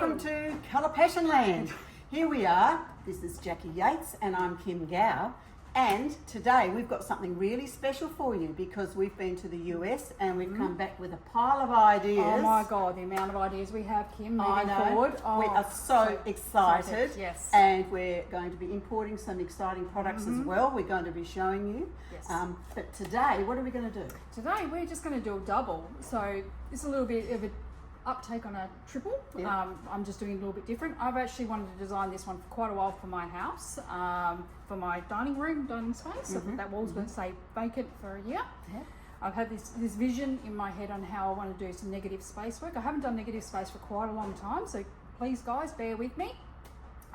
Welcome to Colour Passion Land. Here we are. This is Jackie Yates and I'm Kim Gow. And today we've got something really special for you because we've been to the US and we've come back with a pile of ideas. Oh my God, the amount of ideas we have, Kim, moving forward. We are so excited. Yes. And we're going to be importing some exciting products as well. We're going to be showing you. Yes. But today, what are we going to do? Today we're just going to do a double. So it's a little bit of an uptake on a triple. Yeah. I'm just doing it a little bit different. I've actually wanted to design this one for quite a while for my house, for my dining space. So that wall's going to stay vacant for a year. Yeah. I've had this vision in my head on how I want to do some negative space work. I haven't done negative space for quite a long time, so please guys, bear with me.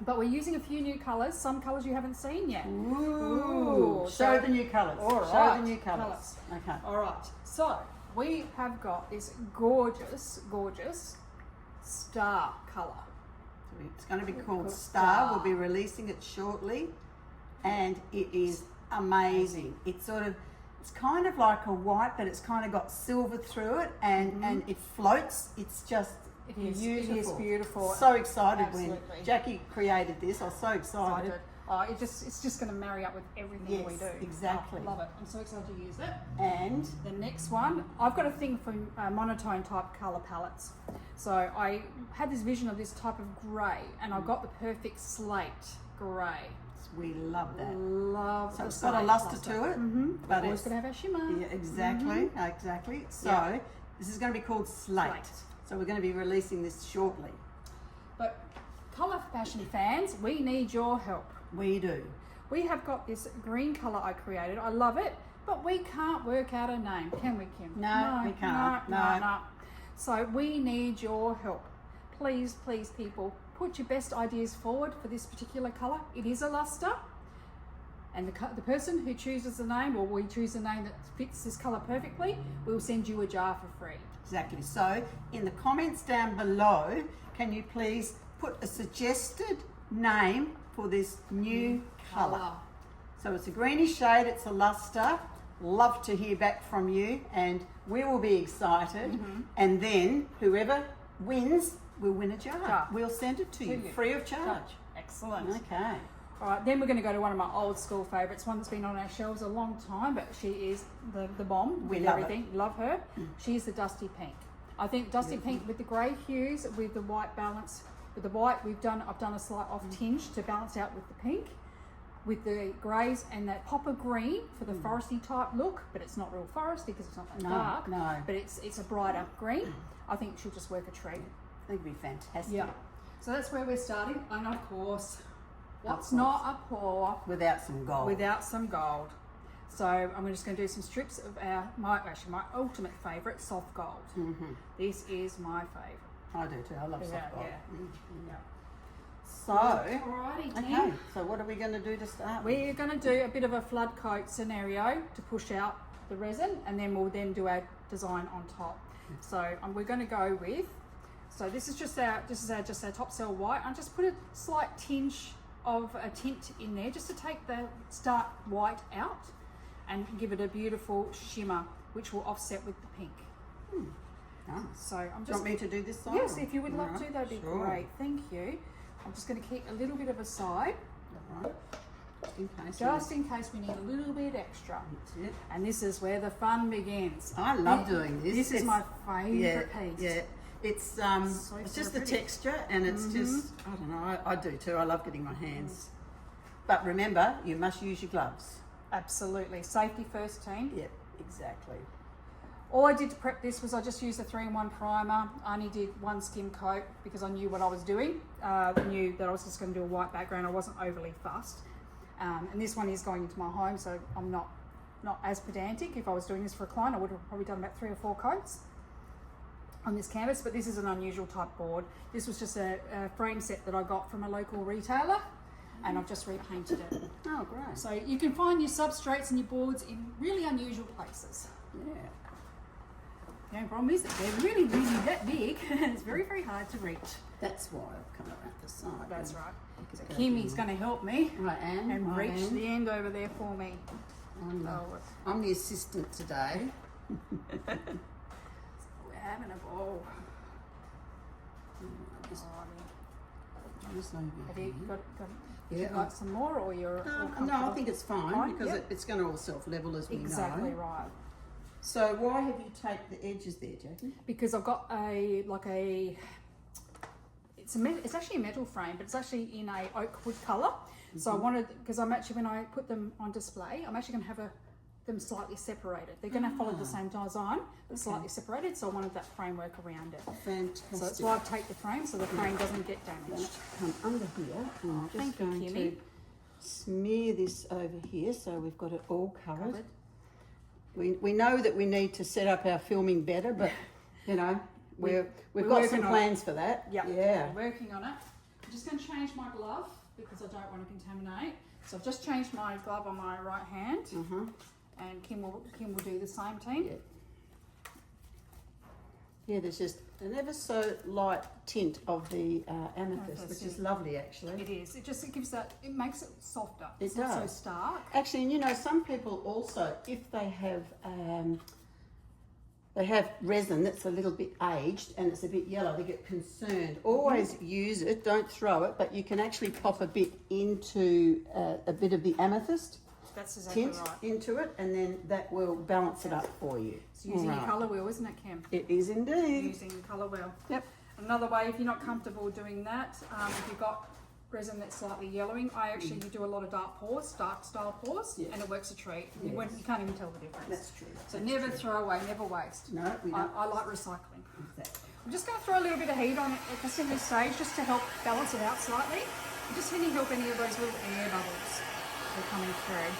But we're using a few new colours, some colours you haven't seen yet. Ooh. Show the new colours. All right. Show the new colours. Okay. All right. So we have got this gorgeous, gorgeous star colour. It's going to be called Star. We'll be releasing it shortly, and it is amazing. It's kind of like a white, but it's kind of got silver through it, and it floats. It's just beautiful. It is beautiful. So excited Absolutely. when Jackie created this. I was so excited. It's just going to marry up with everything we do. Exactly. I love it. I'm so excited to use it. And the next one, I've got a thing for monotone type colour palettes. So I had this vision of this type of grey, and I got the perfect slate grey. we love that. Love. So it's got a luster to it, but it's going to have a shimmer. Yeah, exactly, exactly. So this is going to be called Slate. So we're going to be releasing this shortly. But colour fashion fans, we need your help. We do. We have got this green colour I created. I love it, but we can't work out a name, can we, Kim? No, we can't. No. So we need your help. Please, please, people, put your best ideas forward for this particular colour. It is a luster, and the person who chooses the name, or we choose the name that fits this colour perfectly, we'll send you a jar for free. Exactly. So in the comments down below, can you please put a suggested name for this new colour? So it's a greenish shade, it's a luster. Love to hear back from you, and we will be excited. And then whoever wins will win a jar. We'll send it to you free of charge. Excellent. Okay. All right, then we're going to go to one of my old school favourites, one that's been on our shelves a long time, but she is the bomb with everything. Love her. She's the Dusty Pink. I think Dusty Pink with the grey hues, with the white balance. With the white, I've done a slight off tinge to balance out with the pink, with the greys and that pop of green for the foresty type look, but it's not real foresty because it's not that dark. No. But it's a brighter green. I think she'll just work a treat. I think it'd be fantastic. Yeah. So that's where we're starting, and of course, what's not a pour without some gold? Without some gold. So I'm just going to do some strips of my ultimate favourite, soft gold. This is my favourite. I do too. I love soft gold. Yeah. So, alrighty, okay. So what are we going to do to start? We're going to do a bit of a flood coat scenario to push out the resin, and then we'll do our design on top. So we're going to go with. So this is just our top cell white. I just put a slight tinge of a tint in there just to take the start white out and give it a beautiful shimmer, which will offset with the pink. Nice. So I'm just. Do you want me to do this side? Yes, if you would love to, that'd be great. Thank you. I'm just going to keep a little bit of a side. Just in case we need a little bit extra. That's it. And this is where the fun begins. I love doing this. This is my favourite piece. Yeah. It's just the texture, and it's just, I don't know, I do too. I love getting my hands. But remember, you must use your gloves. Absolutely. Safety first, team. Yep, exactly. All I did to prep this was I just used a 3-in-1 primer. I only did one skim coat because I knew what I was doing. I knew that I was just going to do a white background. I wasn't overly fussed. And this one is going into my home, so I'm not as pedantic. If I was doing this for a client, I would have probably done about 3 or 4 coats on this canvas, but this is an unusual type board. This was just a frame set that I got from a local retailer, and I've just repainted it. Oh, great. So you can find your substrates and your boards in really unusual places. Yeah. The only problem is that they're really, really that big, and it's very, very hard to reach. That's why I've come around the side. That's right. So Kimmy's going to help me and reach the end over there for me. I'm the assistant today. We're having a ball. Just Alrighty. just over Have here. you got Yeah, would you like some more, or you're all no, I comfortable? think it's fine Fine, because yep. it's going to all self-level as we Exactly know. right. So why have you taped the edges there, Jackie? Because I've got it's actually a metal frame, but it's actually in a oak wood colour. So I wanted, because I'm actually, when I put them on display, I'm actually going to have them slightly separated. They're going to follow the same design, but slightly separated. So I wanted that framework around it. Fantastic. So that's why I've taped the frame, so the frame doesn't get damaged. Come under here. And I'm just Thank you, going Kimmy. to smear this over here so we've got it all covered. We know that we need to set up our filming better, but you know, we've got some plans for that. Yep. Yeah. We're working on it. I'm just going to change my glove because I don't want to contaminate. So I've just changed my glove on my right hand, and Kim will do the same, team. Yeah. Yeah, there's just an ever so light tint of the amethyst, which is lovely actually. It is. It gives that. It makes it softer. It It's not so does. stark. Actually, and you know, some people also, if they have resin that's a little bit aged and it's a bit yellow, they get concerned. Always use it, don't throw it, but you can actually pop a bit into a bit of the amethyst That's exactly tint right. into it, and then that will balance it up for you. It's using your Alright. colour wheel, isn't it, Kim? It is indeed. Using the colour wheel. Yep. Another way, if you're not comfortable doing that, if you've got resin that's slightly yellowing, I actually do a lot of dark style pours, Yes. and it works a treat. Yes. You can't even tell the difference. That's true. So That's never true. throw away, never waste. No, we don't. I like recycling. Exactly. I'm just going to throw a little bit of heat on it at this stage, just to help balance it out slightly. Just any help any of those little air bubbles that are coming through.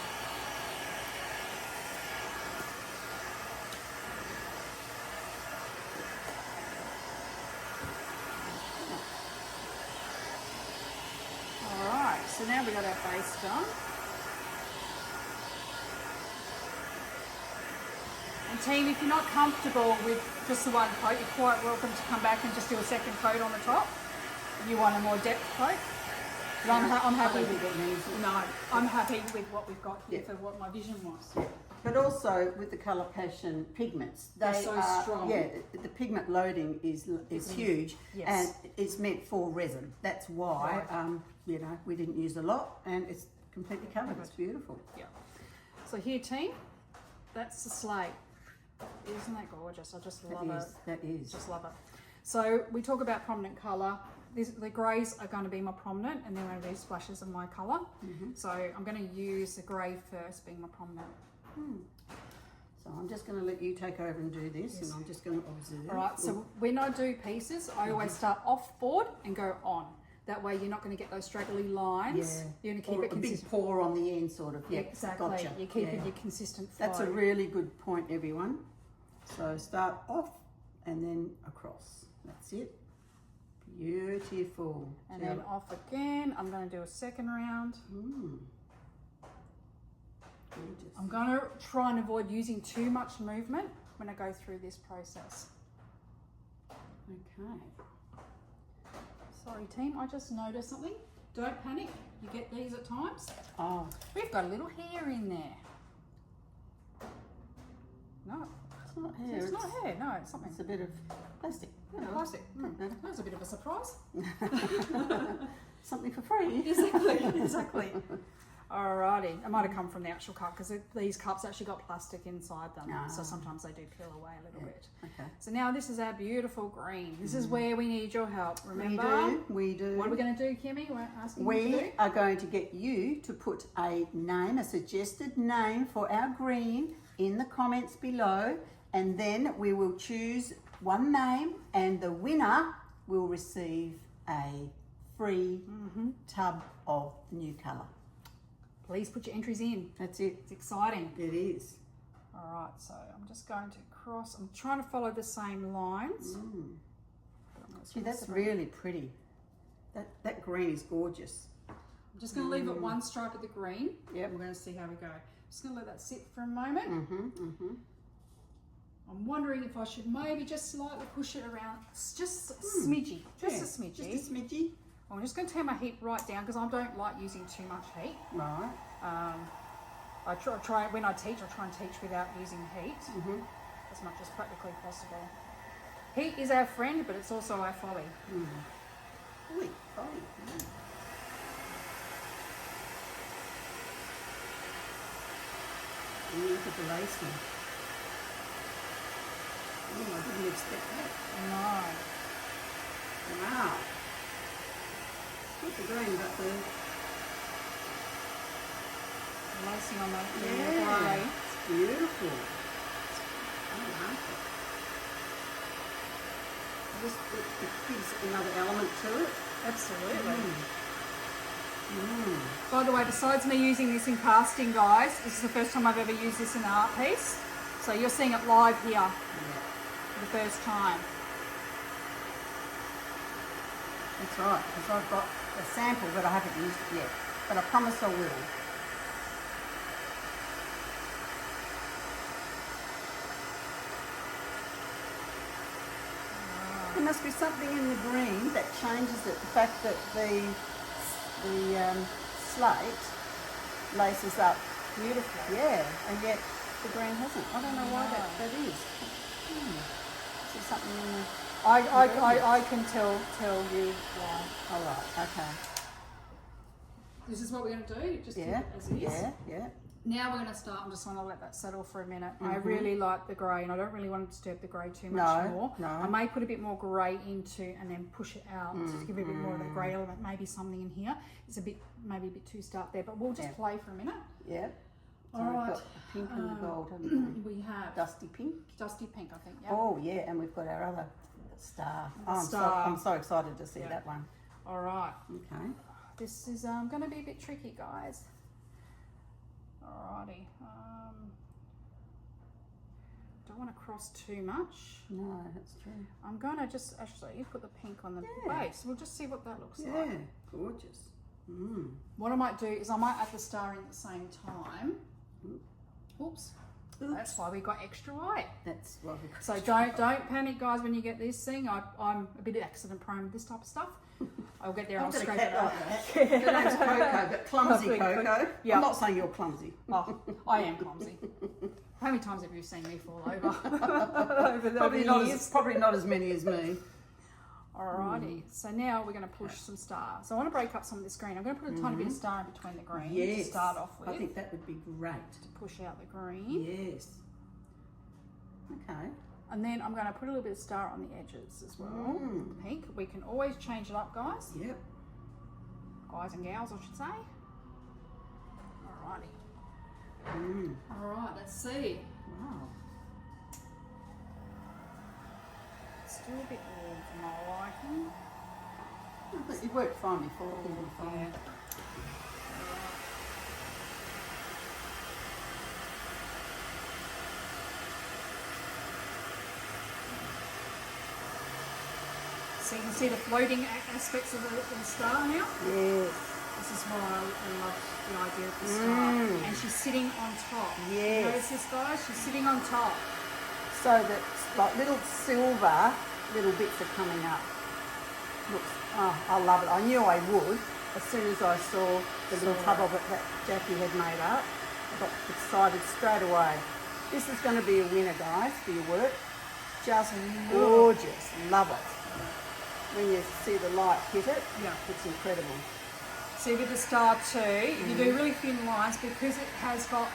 Alright, so now we've got our base done. And team, if you're not comfortable with just the one coat, you're quite welcome to come back and just do a second coat on the top. If you want a more depth coat. But I'm happy with it. No, I'm happy with what we've got here for what my vision was. But also with the Colour Passion pigments, They're so strong. Yeah, the pigment loading is huge, Yes. and it's meant for resin. That's why you know, we didn't use a lot, and it's completely covered. It's beautiful. Yeah. So here, team, that's the Slate. Isn't that gorgeous? I just love it. That is. Just love it. So we talk about prominent colour. The greys are going to be my prominent, and then I'm going to do splashes of my colour. So I'm going to use the grey first, being my prominent. So I'm just going to let you take over and do this, and I'm just going to observe. All right. So when I do pieces, I always start off board and go on. That way, you're not going to get those straggly lines. Yeah. You're going to keep Or it a big consistent. pour on the end, sort of. Yeah, Exactly. Gotcha. You're keeping Yeah. your consistent flow. That's a really good point, everyone. So start off and then across. That's it. Beautiful. And then off again. I'm going to do a second round. Gorgeous. I'm going to try and avoid using too much movement when I go through this process. Okay. Sorry, team. I just noticed something. Don't panic. You get these at times. Oh, We've got a little hair in there. No, it's not hair. it's not hair. No, it's something. It's a bit of plastic. Yeah, plastic. That was a bit of a surprise. Something for free. Exactly. Alrighty, it might have come from the actual cup because these cups actually got plastic inside them, so sometimes they do peel away a little bit. Okay. So now this is our beautiful green. This is where we need your help. Remember? We do. What are we going to do, Kimmy? We're asking you to We do. are going to get you to put a name, a suggested name for our green in the comments below, and then we will choose one name, and the winner will receive a free tub of the new colour. Please put your entries in. That's it. It's exciting. It is. All right, so I'm just going to cross. I'm trying to follow the same lines. Gee, that's really pretty. That green is gorgeous. I'm just going to leave it one stripe of the green. Yep. We're going to see how we go. Just going to let that sit for a moment. I'm wondering if I should maybe just slightly push it around, just a smidgy, just a smidgy. Just a smidgy. I'm just going to turn my heat right down because I don't like using too much heat. Right. I try when I teach, I try and teach without using heat as much as practically possible. Heat is our friend, but it's also our folly. Oi, golly. Look at the lacing. Oh, I didn't expect that. No. Wow. Not the green, but the... Lacing on the Yeah, grey. it's beautiful. I like it. Just it gives another element to it. Absolutely. Mm. By the way, besides me using this in casting, guys, this is the first time I've ever used this in an art piece. So you're seeing it live here Yeah. for the first time. That's right, because I've got a sample, but I haven't used it yet. But I promise I will. There must be something in the green that changes it. The fact that the slate laces up beautifully. Yeah, and yet the green hasn't. I don't know why that is. Is there something in the... I can tell you why. Oh, right, okay. This is what we're going to do. Just keep Yeah, it as it is. yeah. Now we're going to start. I'm just going to let that settle for a minute. I really like the grey, and I don't really want to disturb the grey too much more. No. I may put a bit more grey into, and then push it out to give it a bit more of the grey element. Maybe something in here. It's maybe a bit too stark there, but we'll just play for a minute. Yeah. So All we've right. got the pink and the gold, haven't we? We have Dusty pink. dusty pink, I think. Yeah. Oh, yeah, and we've got our other star. Star. I'm so excited to see that one. All right. Okay. This is going to be a bit tricky, guys. Alrighty. Don't want to cross too much. No, that's true. I'm going to just actually put the pink on the base. We'll just see what that looks Yeah, like. gorgeous. What I might do is I might add the star in at the same time. Oops. That's why we got extra white. That's why we got So don't panic, guys, when you get this thing. I'm a bit accident prone with this type of stuff. I'll get there and I'll got a straighten cat it up. like that. Her name's Coco, but clumsy Coco. Yeah. I'm not saying you're clumsy. Oh, I am clumsy. How many times have you seen me fall over? Probably not as many as me. Alrighty, so now we're going to push some star. So I want to break up some of this green. I'm going to put a tiny bit of star in between the green to start off with. I think that would be great. To push out the green. Yes. Okay. And then I'm going to put a little bit of star on the edges as well. The pink. We can always change it up, guys. Yep. Guys and gals, I should say. Alrighty. Alright, let's see. Wow. Still a bit warm for my liking. But it worked fine before. It will be fine. Yeah. So you can see the floating aspects of the star now. Yes. This is why I love the idea of the star. And she's sitting on top. Yes. Notice this, guys? She's sitting on top. So that like little silver little bits are coming up. Looks, oh, I love it. I knew I would as soon as I saw the little tub of it that Jackie had made up. I got excited straight away. This is going to be a winner, guys, for your work. Just gorgeous. Love it. When you see the light hit it, it's incredible. See with the star too, you do really thin lines because it has got,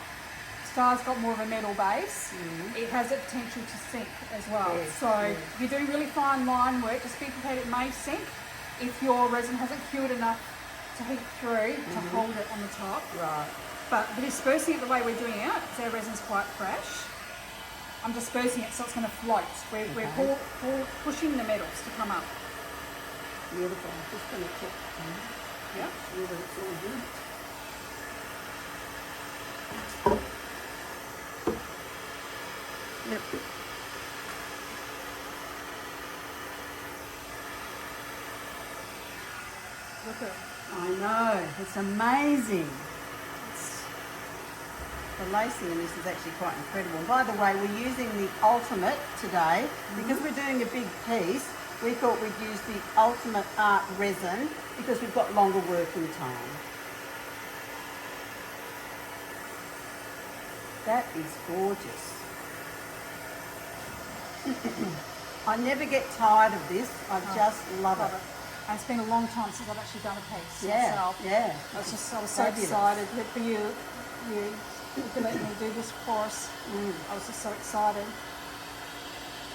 star's got more of a metal base, it has the potential to sink as well. Yes, So if you do really fine line work, just be prepared it may sink if your resin hasn't cured enough to heat through to hold it on the top. Right. But dispersing it the way we're doing it, because our resin's quite fresh, I'm dispersing it so it's going to float. We're pushing the metals to come up. Beautiful. I'm just going to check. Yeah. Sure that it's all good. Yep. Look at it. I know. It's amazing. The lacing in this is actually quite incredible. And by the way, we're using the Ultimate today because we're doing a big piece. We thought we'd use the Ultimate Art Resin because we've got longer working time. That is gorgeous. I never get tired of this. I just love it. And it's been a long time since I've actually done a piece Yeah, myself. yeah. I was so Fabulous. excited for you to let me do this for us. I was just so excited.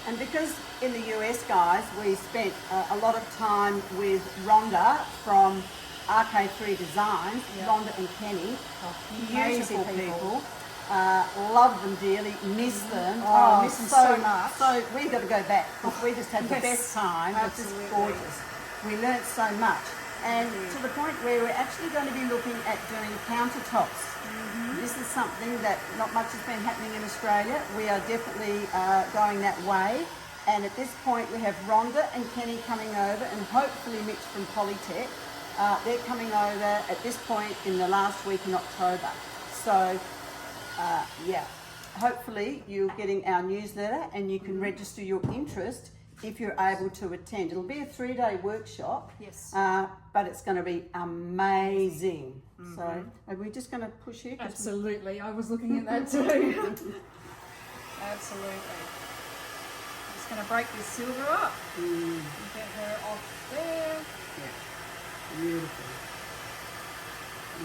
And because in the US, guys, we spent a lot of time with Rhonda from RK3 Designs, Yeah. Rhonda and Kenny, Amazing beautiful people. people. Love them dearly, miss them. Oh, miss them so much. So we've got to go back because we just had the Yes, best time. It's just absolutely. gorgeous. We learnt so much. And to the point where we're actually going to be looking at doing countertops. This is something that not much has been happening in Australia. We are definitely going that way. And at this point, we have Rhonda and Kenny coming over, and hopefully Mitch from Polytech. They're coming over at this point in the last week in October. So, yeah, hopefully you're getting our newsletter and you can register your interest if you're able to attend. It'll be a 3-day workshop. Yes. But it's going to be amazing. So, are we just going to push here? Absolutely. I was looking at that too. Absolutely. I'm just going to break this silver up and get her off there. Yeah. Beautiful.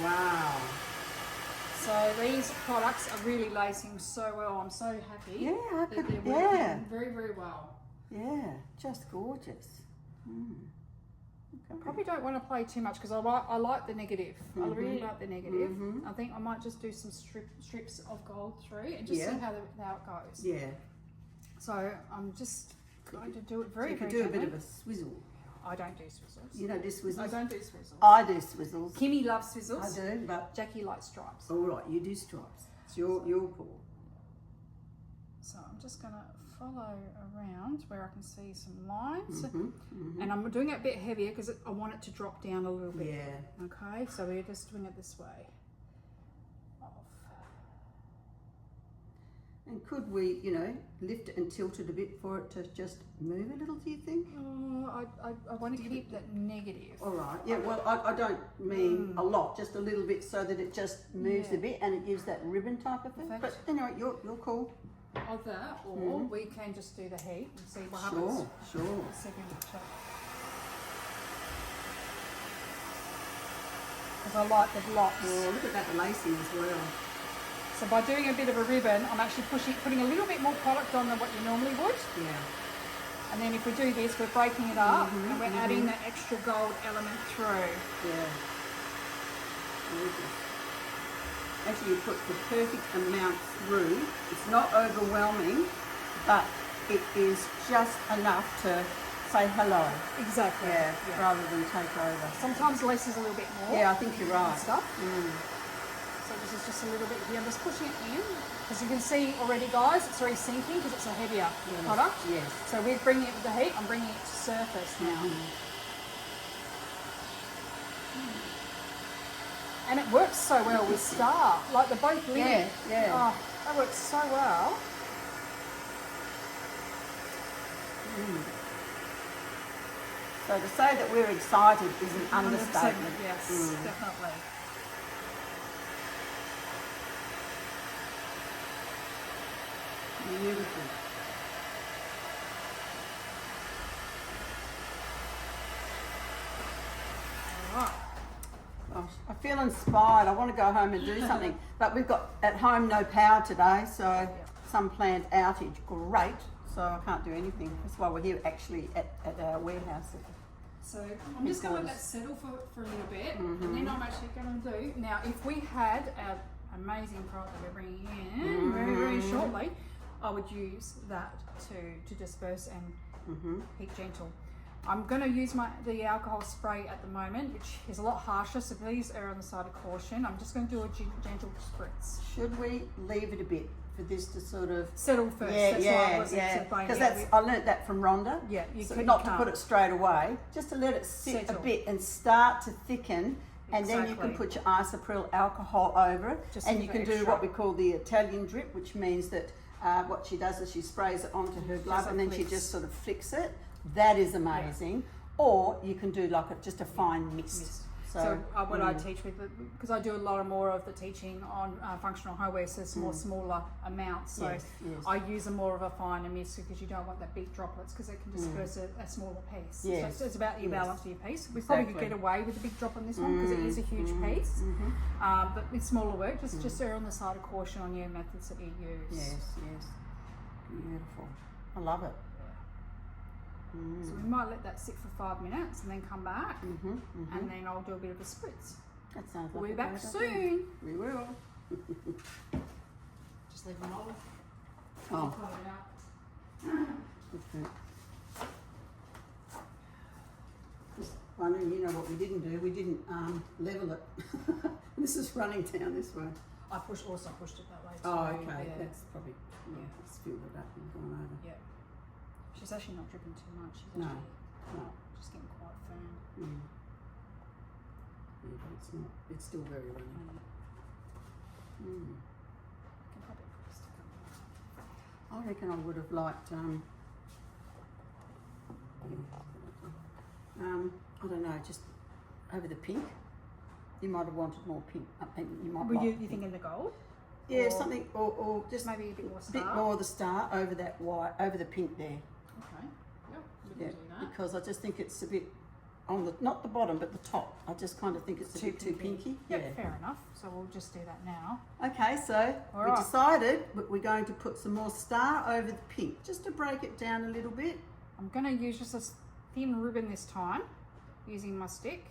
Wow. So these products are really lacing so well. I'm so happy. Yeah, I that could, they're working very, very well. Yeah, just gorgeous. Okay. Probably don't want to play too much because I like the negative. I really like the negative. I think I might just do some strips of gold through and just see how it goes. Yeah. So I'm just going to do it very, So you very could do a gently. bit of a swizzle. I don't do swizzles. You don't do swizzles? I don't do swizzles. I do swizzles. Kimmy loves swizzles. I do, but Jackie likes stripes. all right, you do stripes. It's your call. So I'm just going to follow around where I can see some lines. And I'm doing it a bit heavier because I want it to drop down a little bit. Yeah. Okay, so we're just doing it this way. Off. And could we, lift it and tilt it a bit for it to just move a little, do you think? I want to keep that negative. All right. Yeah, well, I don't mean a lot, just a little bit so that it just moves a bit and it gives that ribbon type of thing. Perfect. But anyway, you're cool. Of that, or we can just do the heat and see what happens. Sure. Because I like the blocks. Oh, look at that lacing as well. So by doing a bit of a ribbon, I'm actually putting a little bit more product on than what you normally would. Yeah. And then if we do this, we're breaking it up and we're adding that extra gold element through. Yeah. Gorgeous. Actually, you put the perfect amount through. It's not overwhelming, but it is just enough to say hello. Exactly. Yeah, rather than take over. Sometimes less is a little bit more. Yeah, I think you're right. Stuff. So this is just a little bit here. I'm just pushing it in. As you can see already, guys, it's very sinking because it's a heavier product. Yes. So we're bringing it to the heat. I'm bringing it to surface now. And it works so well with Star. Like they're both linked. Yeah. Oh, that works so well. So to say that we're excited is an understatement. Yes, definitely. Beautiful. All right. Gosh, I feel inspired. I want to go home and do something. But we've got at home no power today, so some planned outage. Great. So I can't do anything. That's why we're here actually at our warehouse. So I'm just going to let that settle for a little bit, and then I'm actually going to do, now if we had our amazing product that we're bringing in very, very shortly, I would use that to disperse and heat gentle. I'm going to use the alcohol spray at the moment, which is a lot harsher, so please err on the side of caution. I'm just going to do a gentle spritz. Should we leave it a bit for this to sort of settle first? That's why I wasn't explaining. Because I learnt that from Rhonda. Yeah, you so could not to put it straight away, just to let it sit Settle. a bit and start to thicken. And then you Exactly. can put your isopropyl alcohol over it, Just and a you bit can do extra. what we call the Italian drip, which means that what she does is she sprays it onto her glove, a and then she flicks. just sort of flicks it. That is amazing. Or you can do like just a fine mist. So what I teach with, because I do a lot more of the teaching on functional homeware, so it's more smaller amounts. So yes. I use a more of a finer mist because you don't want that big droplets because it can disperse a smaller piece. Yes. So it's about your balance of your piece. We Exactly. probably could get away with a big drop on this one because it is a huge piece. But with smaller work, just err on the side of caution on your methods that you use. Yes, yes. Beautiful. I love it. So we might let that sit for 5 minutes and then come back, and then I'll do a bit of a spritz. That sounds like We'll be a back great soon. idea. We will. Just leave them all. Oh, Pull it out. okay. Just wondering, you know what we didn't do? We didn't level it. This is running down this way. I also pushed it that way too. Oh, okay. Yeah. That's probably, it's filled it up and gone over. Yeah. She's actually not dripping too much. She's No, actually no. just getting quite firm. Yeah, but it's not, it's still very runny. Can probably put a stick on. I reckon I would have liked, I don't know, just over the pink. You might have wanted more pink. I think you might Were like you pink. thinking the gold? Yeah, or something, or just maybe a bit more a star? bit more of the star over that white, over the pink there. Okay. Yep. We Yeah, can do that. because I just think it's a bit on the, not the bottom, but the top. I just kind of think it's a bit too pinky. Yep, fair enough. So we'll just do that now. Okay, so All we right. decided that we're going to put some more star over the pink, just to break it down a little bit. I'm going to use just a thin ribbon this time, using my stick.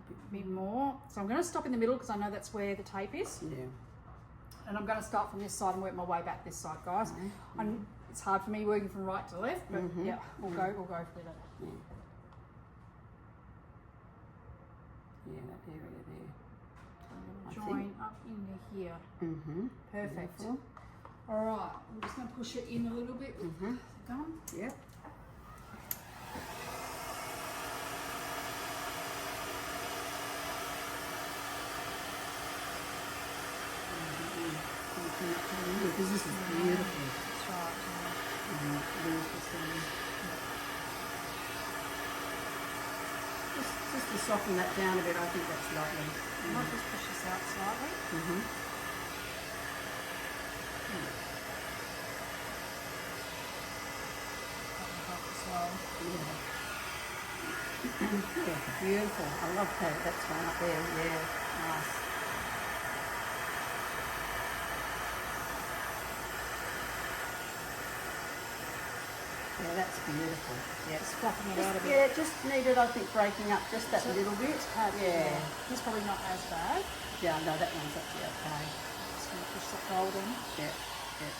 A bit more. So I'm going to stop in the middle because I know that's where the tape is. Yeah. And I'm going to start from this side and work my way back this side, guys. It's hard for me working from right to left, but yeah, we'll go with it. Yeah. Yeah, that area there. I Join think. up into here. Mm-hmm. Perfect. Beautiful. All right, I'm just going to push it in a little bit with the gum. Yep. Because this is beautiful. That's right. Just to soften that down a bit, I think that's lovely. I might just push this out slightly. That will help as well. Yeah, beautiful. I love that. That's one up there. Yeah, nice. Yeah, that's beautiful. Yeah, Just fluffing it out a bit. yeah, just needed, I think, breaking up just that little bit. Yeah. That's probably not as bad. Yeah, no, that one's actually okay. Just going to push that gold in. Yeah, yeah.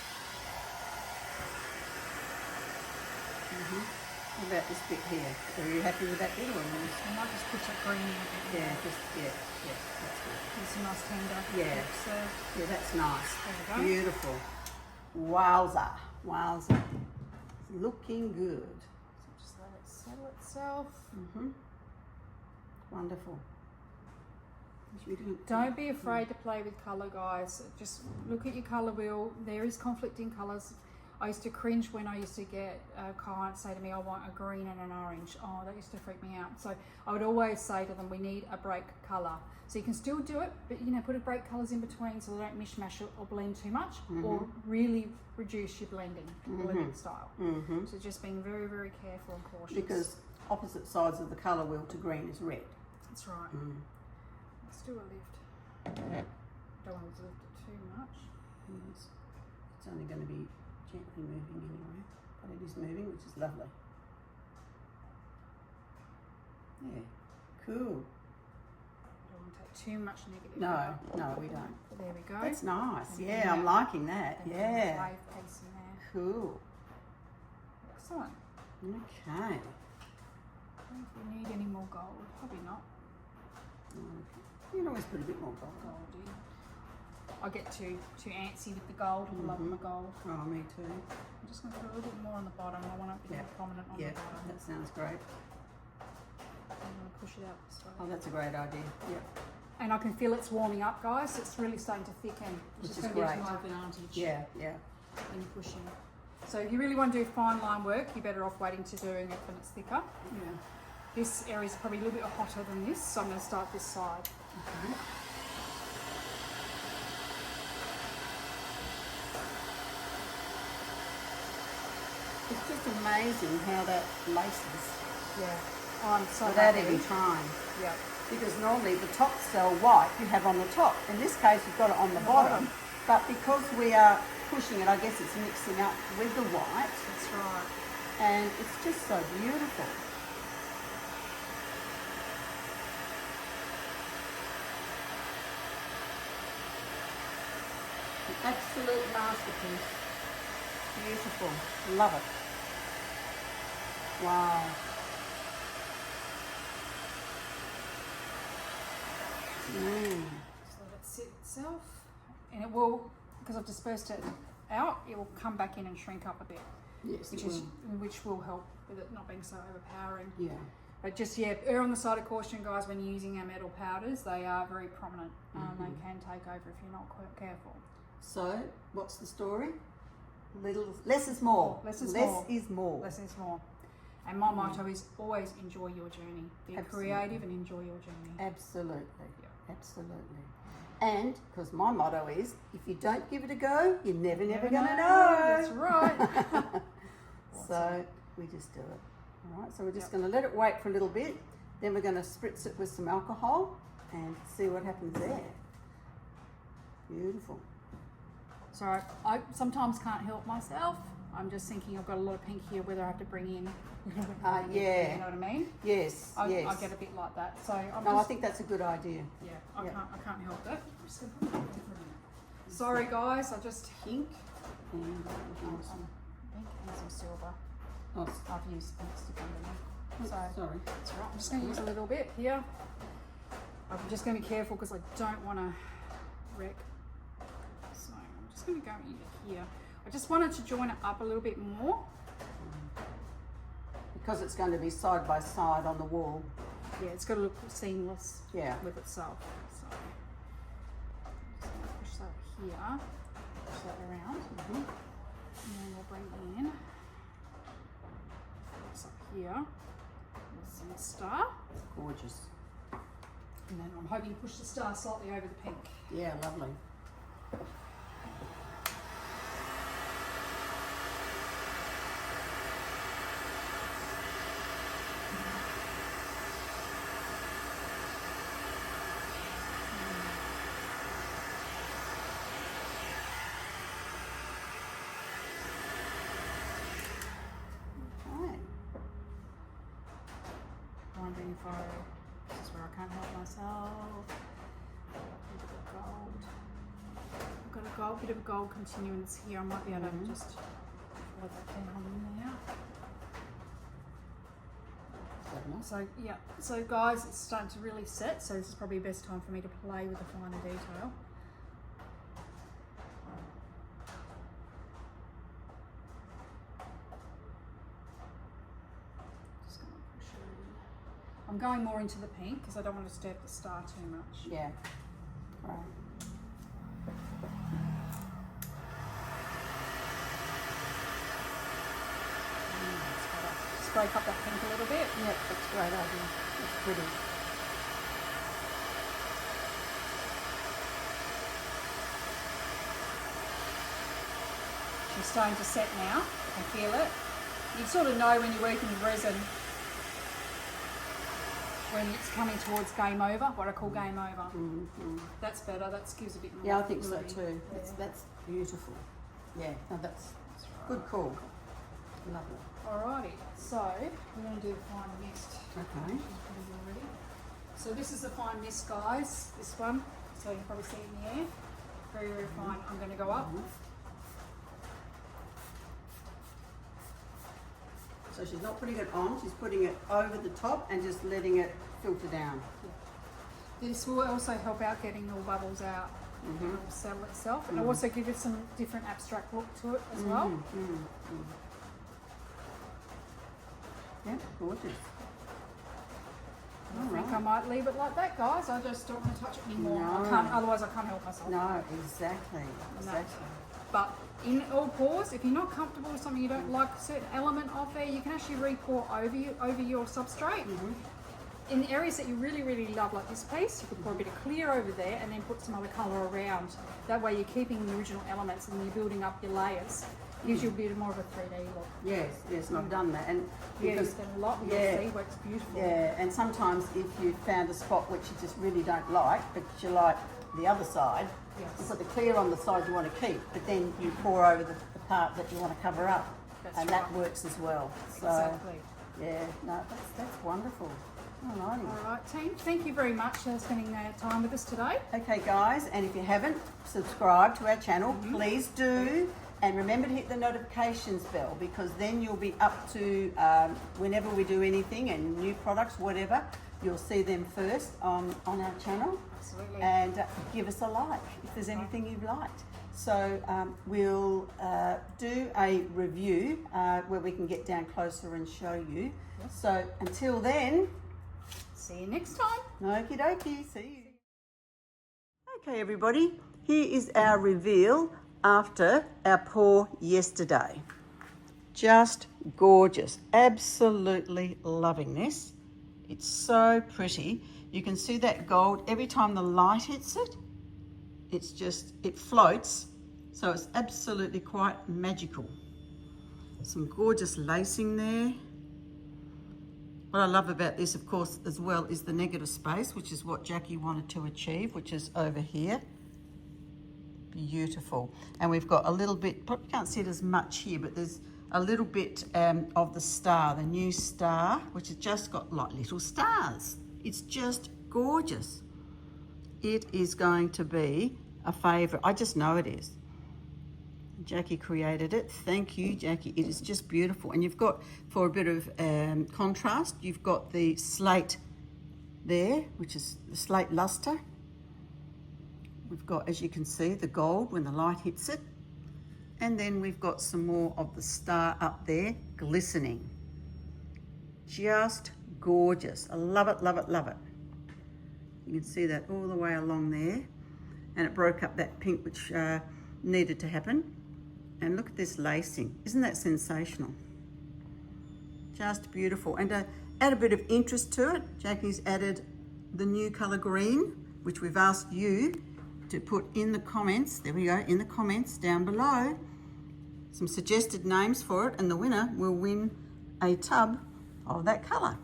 What about this bit here? Are you happy with that bit or not? I might just put that green in a bit more. Yeah, just, yeah, that's good. Give some nice tender. Yeah. lips there. Yeah, that's nice. There we go. Beautiful. Wowza. Wowza. It's looking good. So just let it settle itself. Wonderful. Should we do it? Don't be afraid to play with colour, guys. Just look at your colour wheel. There is conflicting colours. I used to cringe when I used to get a client say to me, I want a green and an orange. Oh, that used to freak me out. So I would always say to them, we need a break colour. So you can still do it, but you know, put a break colours in between so they don't mishmash it or blend too much, or really reduce your blending style. So just being very, very careful and cautious. Because opposite sides of the colour wheel to green is red. That's right. Let's do a lift. Don't want to lift it too much. Yes. It's only going to be gently moving anyway, but it is moving, which is lovely. Yeah, cool. Don't want to take too much negative. No, no, we don't. There we go. That's nice. And Yeah, then I'm liking that. and then Yeah. wave piece in there. Cool. Excellent. Okay. I don't think we need any more gold. Probably not. You can always put a bit more gold on. Goldy. I get too antsy with the gold. I love my gold. Oh, me too. I'm just going to put a little bit more on the bottom. I want it to be more prominent on Yeah, the bottom. that sounds great. I'm going to push it out this way. Oh, that's a great idea. Yeah. And I can feel it's warming up, guys. It's really starting to thicken, which Which is is going to be to great. my advantage. Yeah, yeah. When you're pushing. So if you really want to do fine line work, you're better off waiting to doing it when it's thicker. Yeah. this area is probably a little bit hotter than this, so I'm going to start this side. Okay. It's just amazing how that laces Yeah. Oh, I'm so without happy. even trying. Yeah. Because normally the top cell white you have on the top. In this case, you've got it on the bottom. But because we are pushing it, I guess it's mixing up with the white, That's right. and it's just so beautiful. An absolute masterpiece. Beautiful. Love it. Wow. Just let it sit itself, and it will, because I've dispersed it out, it will come back in and shrink up a bit, Yes, which will help with it not being so overpowering. yeah. But just, yeah, err on the side of caution, guys, when you're using our metal powders. They are very prominent. They can take over if you're not quite careful. So, what's the story? Less is more. Less is Less more. is more. Less is more. And my motto is always enjoy your journey. Be Absolutely. creative and enjoy your journey. Absolutely. Yeah. Absolutely. And, because my motto is, if you don't give it a go, you're never Never going to know. know. That's right. So, we just do it. All right, so we're just going to let it wait for a little bit. Then we're going to spritz it with some alcohol and see what happens there. Beautiful. So I sometimes can't help myself. I'm just thinking I've got a lot of pink here, whether I have to bring in a little bit more. Yeah. You know what I mean? Yes, I yes. get a bit like that. So I'm No, I just, think that's a good idea. yeah, Yeah. I can't help it. I'm just gonna put that there for a minute. Sorry guys, I just Pink and some pink and some silver. oh, I've used pink stick underneath. So sorry. that's all right. I'm just going to use a little bit here. I'm just going to be careful because I don't want to wreck. So I'm just going to go in here. I just wanted to join it up a little bit more. Because it's going to be side by side on the wall. Yeah, it's got to look seamless Yeah. with itself. So I'm just going to push that here, push that around, and then we'll bring in this up here with some star, Gorgeous. and then I'm hoping to push the star slightly over the pink. Yeah, lovely. Okay. Wondering if this is where I can't help myself. A bit of gold. I've got a bit of gold continuance here. I might be able to just let that down in there. So yeah, so guys, it's starting to really set. So this is probably the best time for me to play with the finer detail. Just gonna push it in. I'm going more into the pink because I don't want to disturb the star too much. Yeah. Right. Just break up that pink a little bit. Yep, that's a great idea. That's pretty. She's starting to set now. I can feel it. You sort of know when you're working with resin when it's coming towards game over, what I call game over. That's better. That gives a bit more. Yeah, I think so fluidity. too. Yeah. That's beautiful. Yeah, no, that's good call. Lovely. Alrighty, so we're going to do the fine mist. Okay. She's pretty well ready. So this is the fine mist, guys. This one. So you can probably see it in the air. Very, very fine. I'm going to go up. So she's not putting it on, she's putting it over the top and just letting it filter down. This will also help out getting all bubbles out. It will settle itself, and it'll also give it some different abstract look to it as well. Yeah, gorgeous. I think I might leave it like that, guys. I just don't want to touch it anymore. No. I can't, otherwise I can't help myself. No, exactly. But in all pours, if you're not comfortable with something, you don't like a certain element of there, you can actually re-pour over your substrate. In the areas that you really, really love, like this piece, you could pour a bit of clear over there and then put some other colour around. That way you're keeping the original elements and you're building up your layers. Gives you a bit more of a 3D look. Yes, and I've done that. And Yeah, you've done a lot with your sea works beautiful. Yeah, and sometimes if you found a spot which you just really don't like, but you like the other side, Yes. you put the clear on the side you want to keep, but then you pour over the part that you want to cover up. That's that right. works as well. So, Exactly. yeah, no, that's wonderful. Alrighty. All right, team. Thank you very much for spending time with us today. Okay, guys, and if you haven't subscribed to our channel, please do. And remember to hit the notifications bell, because then you'll be up to whenever we do anything and new products, whatever, you'll see them first on our channel. Absolutely. And give us a like if there's anything you've liked. So we'll do a review where we can get down closer and show you. Yes. So until then, See you next time. okie dokie, see you. Okay, everybody, here is our reveal after our pour yesterday. Just gorgeous, absolutely loving this. It's so pretty. You can see that gold every time the light hits it. It's just, it floats, so it's absolutely quite magical. Some gorgeous lacing there. What I love about this, of course, as well, is the negative space, which is what Jackie wanted to achieve, which is over here. Beautiful. And we've got a little bit, probably can't see it as much here, but there's a little bit of the star, the new star, which has just got like little stars. It's just gorgeous. It is going to be a favourite. I just know it is. Jackie created it. Thank you, Jackie. It is just beautiful. And you've got, for a bit of contrast, you've got the slate there, which is the slate luster. We've got, as you can see, the gold when the light hits it. And then we've got some more of the star up there, glistening. Just gorgeous. I love it, love it, love it. You can see that all the way along there. And it broke up that pink, which needed to happen. And look at this lacing. Isn't that sensational? Just beautiful. And to add a bit of interest to it, Jackie's added the new colour green, which we've asked you to put in the comments. There we go, in the comments down below. Some suggested names for it, and the winner will win a tub of that colour.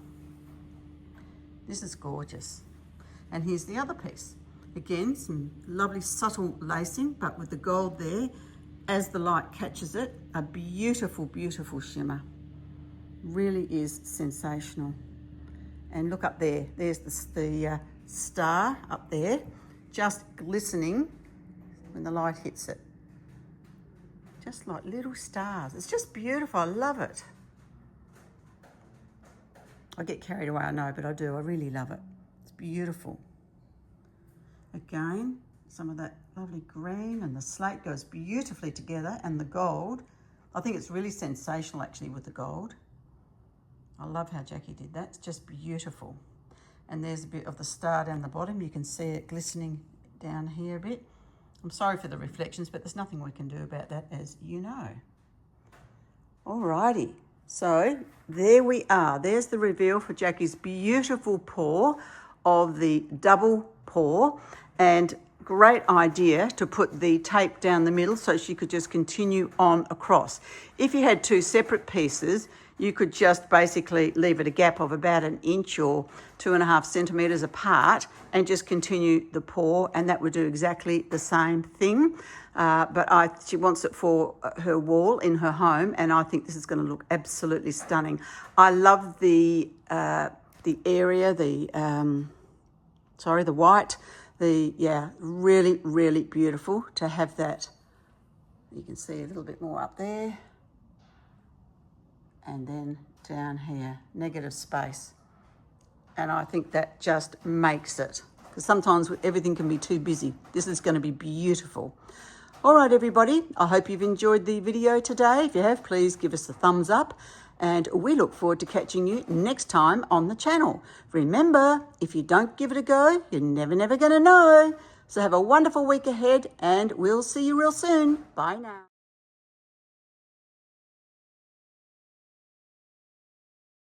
This is gorgeous. And here's the other piece. Again, some lovely subtle lacing, but with the gold there, as the light catches it, a beautiful, beautiful shimmer. Really is sensational. And look up there, there's the star up there, just glistening when the light hits it. Just like little stars. It's just beautiful, I love it. I get carried away, I know, but I do, I really love it. It's beautiful. Again, some of that lovely green, and the slate goes beautifully together, and the gold. I think it's really sensational actually with the gold. I love how Jackie did that. It's just beautiful. And there's a bit of the star down the bottom. You can see it glistening down here a bit. I'm sorry for the reflections, but there's nothing we can do about that, as you know. Alrighty, so there we are. There's the reveal for Jackie's beautiful pour of the double pour, and great idea to put the tape down the middle so she could just continue on across. If you had two separate pieces, you could just basically leave it a gap of about 1 inch or 2.5 centimetres apart and just continue the pour, and that would do exactly the same thing. But she wants it for her wall in her home, and I think this is going to look absolutely stunning. I love the area, the white. Really, really beautiful to have that. You can see a little bit more up there. And then down here, negative space. And I think that just makes it. Because sometimes everything can be too busy. This is going to be beautiful. All right, everybody. I hope you've enjoyed the video today. If you have, please give us a thumbs up. and we look forward to catching you next time on the channel. Remember, if you don't give it a go, you're never going to know. So have a wonderful week ahead, and we'll see you real soon. Bye now.